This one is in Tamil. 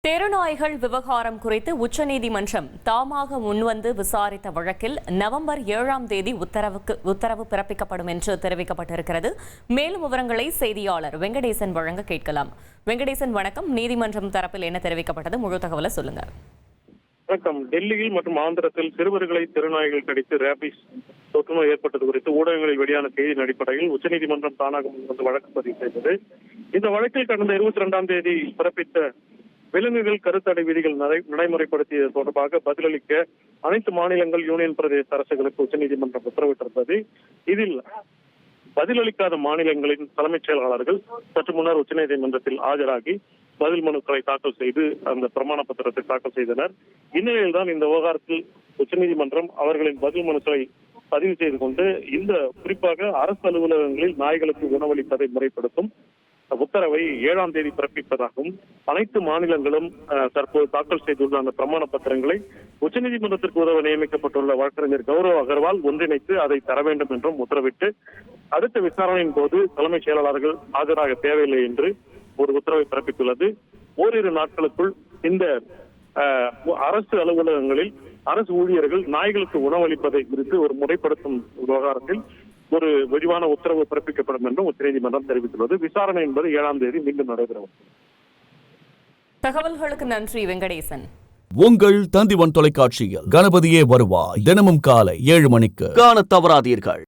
தெருநாய்கள் விவகாரம் குறித்து உச்சநீதிமன்றம் தாமாக முன்வந்து விசாரித்த வழக்கில் நவம்பர் 7ஆம் தேதி உத்தரவு பிறப்பிக்கப்படும் என்று தெரிவிக்கப்பட்டிருக்கிறது. மேலும் விவரங்களை செய்தியாளர் வெங்கடேசன் வழங்க கேட்கலாம். வெங்கடேசன், வணக்கம். நீதிமன்றம் தரப்பில் என்ன தெரிவிக்கப்பட்டது, முழு தகவலை சொல்லுங்க. வணக்கம். டெல்லியில் மற்றும் ஆந்திரத்தில் சிறுவர்களை தெருநாய்கள் கடித்து ரேபிஸ் தொற்றுநோய் ஏற்பட்டது குறித்து ஊடகங்களில் வெளியான செய்தியின் அடிப்படையில் உச்சநீதிமன்றம் தானாக முன்வந்து வழக்கு பதிவு செய்தது. இந்த வழக்கில் கடந்த 22ஆம் தேதி பிறப்பித்த விலங்குகள் கருத்தடை விதிகள் நடைமுறைப்படுத்தியது தொடர்பாக பதிலளிக்க அனைத்து மாநிலங்கள், யூனியன் பிரதேச அரசுகளுக்கு உச்சநீதிமன்றம் உத்தரவிட்டிருந்தது. இதில் பதிலளிக்காத மாநிலங்களின் தலைமைச் செயலாளர்கள் சற்று முன்னர் உச்சநீதிமன்றத்தில் ஆஜராகி பதில் மனுக்களை தாக்கல் செய்து அந்த பிரமாண பத்திரத்தை தாக்கல் செய்தனர். இந்நிலையில்தான் இந்த விவகாரத்தில் உச்சநீதிமன்றம் அவர்களின் பதில் மனுக்களை பதிவு செய்து கொண்டு இந்த குறிப்பாக அரசு அலுவலகங்களில் நாய்களுக்கு உணவளிப்பதை முறைப்படுத்தும் உத்தரவை 7ஆம் தேதி பிறப்பிப்பதாகவும் அனைத்து மாநிலங்களும் தற்போது தாக்கல் செய்துள்ள அந்த பிரமாண பத்திரங்களை உச்சநீதிமன்றத்திற்கு உதவ நியமிக்கப்பட்டுள்ள வழக்கறிஞர் கௌரவ் அகர்வால் ஒன்றிணைத்து அதை தர வேண்டும் என்றும் உத்தரவிட்டு அடுத்த விசாரணையின் போது தலைமைச் செயலாளர்கள் ஆஜராக தேவையில்லை என்று ஒரு உத்தரவை பிறப்பித்துள்ளது. ஓரிரு நாட்களுக்குள் இந்த அரசு அலுவலகங்களில் அரசு ஊழியர்கள் நாய்களுக்கு உணவளிப்பதை குறித்து ஒரு முறைப்படுத்தும் விவகாரத்தில் ஒரு விரிவான உத்தரவு பிறப்பிக்கப்படும் என்றும் உச்சநீதிமன்றம் தெரிவித்துள்ளது. விசாரணை என்பது 7ஆம் தேதி மீண்டும் நடைபெறும். தகவல்களுக்கு நன்றி வெங்கடேசன். உங்கள் தந்திவன் தொலைக்காட்சியில் கணபதியே வருவாய் தினமும் காலை 7 மணிக்கு காண தவறாதீர்கள்.